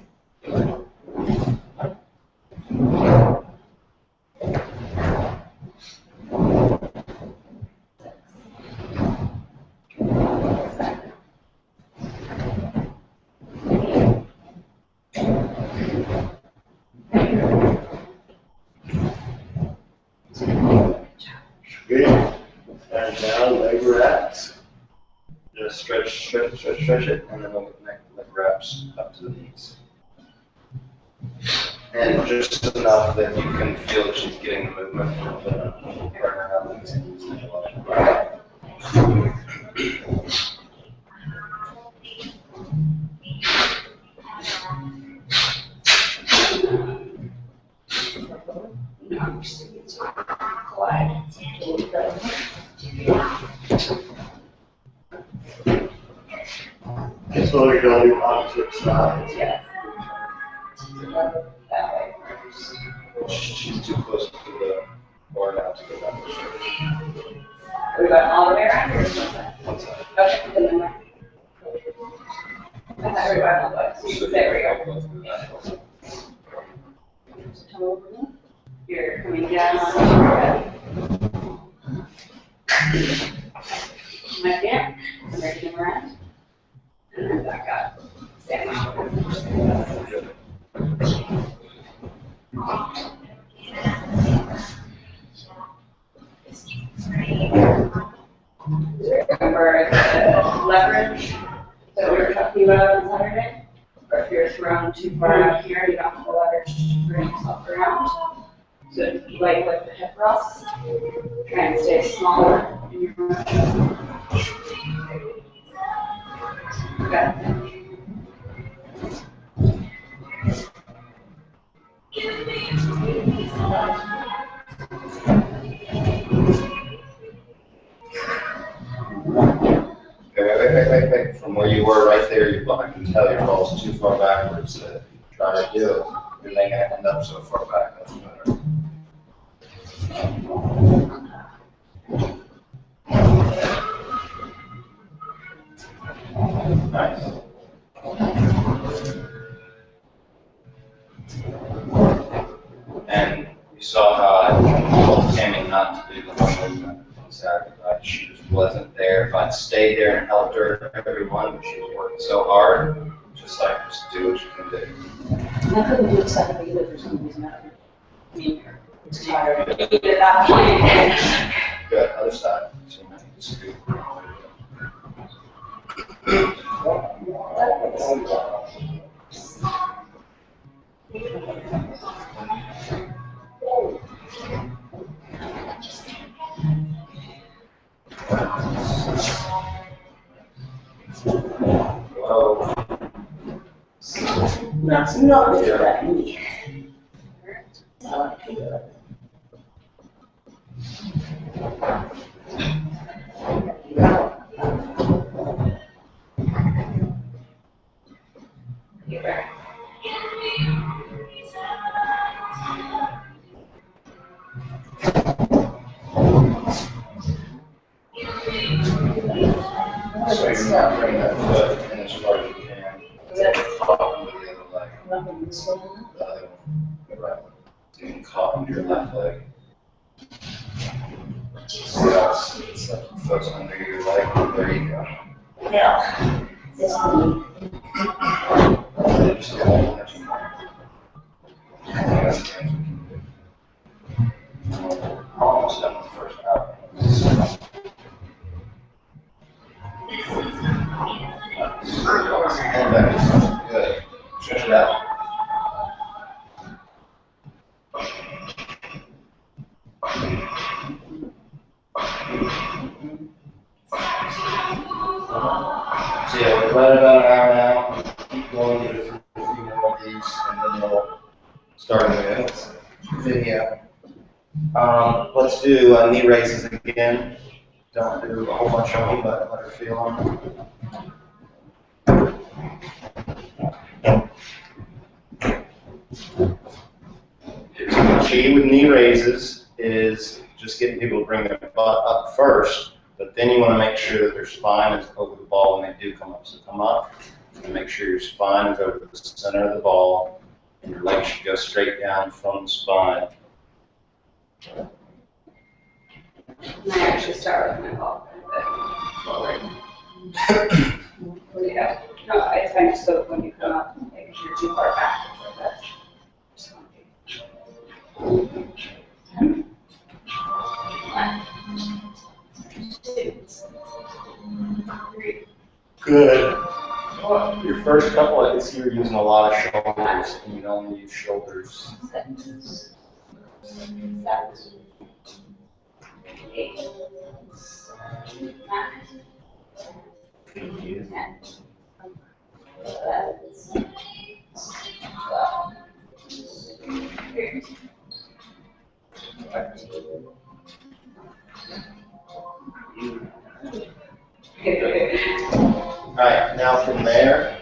Good. And down, leg relax. stretch it, and then we'll get leg wraps up to the knees. And just enough that you can feel that she's getting the movement a little bit. Glide. Just lower your belly opposite sides. Yeah. That way. She's too close to the bar now to go back to stretch. Are we going all the way around or just one side? One side. Okay, and then right. I thought we were going all the way. So you can stay where you are. You're coming down on your head. Back in, bring them around, and then back up. Stand up. Remember the leverage that we were talking about on Saturday? Or if you're thrown too far out here, you don't have the leverage to bring yourself around. So like with the hip thrust, try and stay smaller in your motion. Okay. Wait. From where you were right there, I can tell your ball's too far backwards. Try to do it. You're making it end up so far back. That's better. Nice. And you saw how I told Tammy not to do the one movement on Saturday, right? She just wasn't there. If I'd stayed there and helped her, everyone, but she was working so hard, just do what you can do. I couldn't do it Saturday either for some reason. I mean, it's tired. At that point. Good, other side. So you might just do Whoa. Not good for that knee. I like to do it. Get back. So you're not bringing that foot in as far as you can. Caught under the other leg. Nothing this way. The other one. The right one. Getting caught under your left leg. So it's like the foot's under your leg. There you go. Yeah. This knee. Just don't touch them. That's the things we can do. Almost done with the first hour. And back. Good. Stretch it out. So yeah, we're right about an hour now. Keep going, get it through a few more of these, and then we'll start the video. Let's do knee raises again. Don't do a whole bunch of them, but let her feel them. The key with knee raises is just getting people to bring their butt up first, but then you want to make sure that their spine is over the ball when they do come up. So come up and make sure your spine is over the center of the ball, and your legs should go straight down from the spine. And I actually start with my ball forward. Yeah. No, it's fine just so when you come up, if you're too far back, like that. Just one, 2, 3, Good. Your first couple, I can see you're using a lot of shoulders, and you don't use shoulders. 6, 7, 8, 9, 10, 11, 12, 13, 14. Alright, now from there,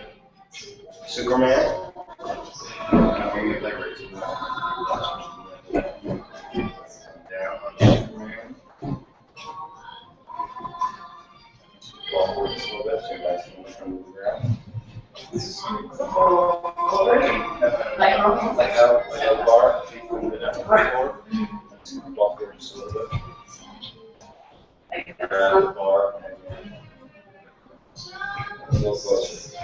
Superman. Now we get leg raises. Down on Superman. Forward just a little bit so you guys can from the ground. Like a bar, feet from the floor. Walk forward just a little bit. Grab the bar and a little closer.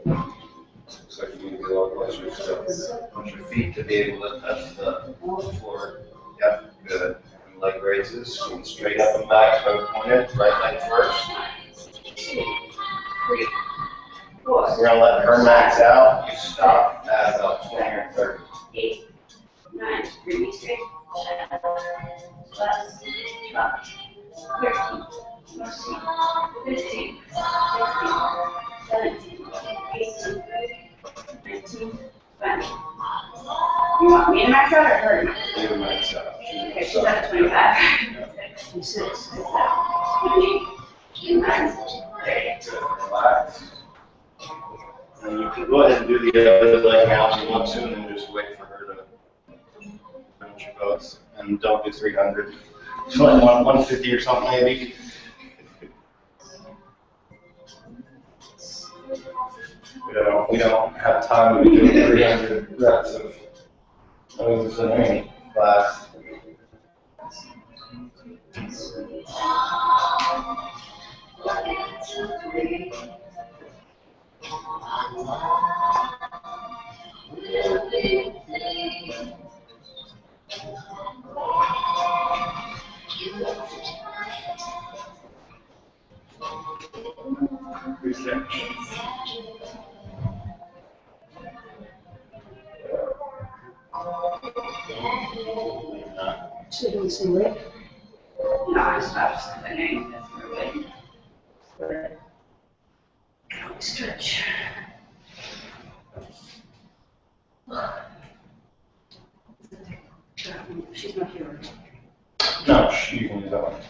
Looks like you need to be a little closer. So want your feet to be able to touch the floor. Yep, good. And leg raises, going straight up and back, toe pointed, right leg first. 3, 4, We're gonna let her max out. You stop at about 20 or 30. 8, 9, bring me straight. 11, 12, 13, 14, 15, 16, 17, 18, 19, 20. You want me to max out or her? You can max out. Okay, she's at 25. 26, 27, 28, 29, 30. Relax. And you can go ahead and do the other leg now if you want to, and then just wait for her to finish both. And don't do 300. Just like 150 or something maybe. We don't have time to do 300 reps of moves in any class. Should we see it? No, I stopped the name. That's really good. Stretch. She's not here. No, you can do that one.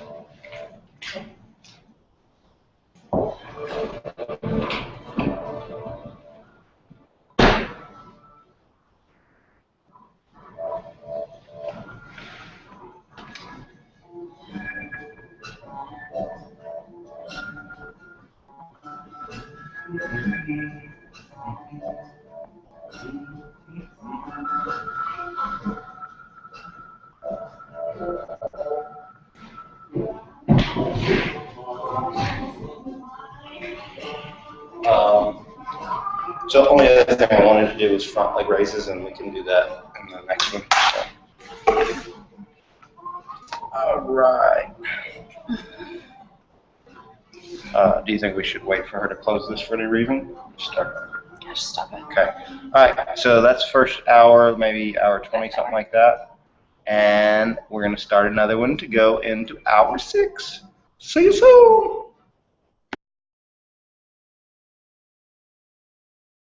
So the only other thing I wanted to do was front leg raises, and we can do that in the next one. So. All right. Do you think we should wait for her to close this for any reason? Start. Yeah, just stop it. Okay. All right. So that's first hour, maybe hour 20, something like that. And we're going to start another one to go into hour 6. See you soon.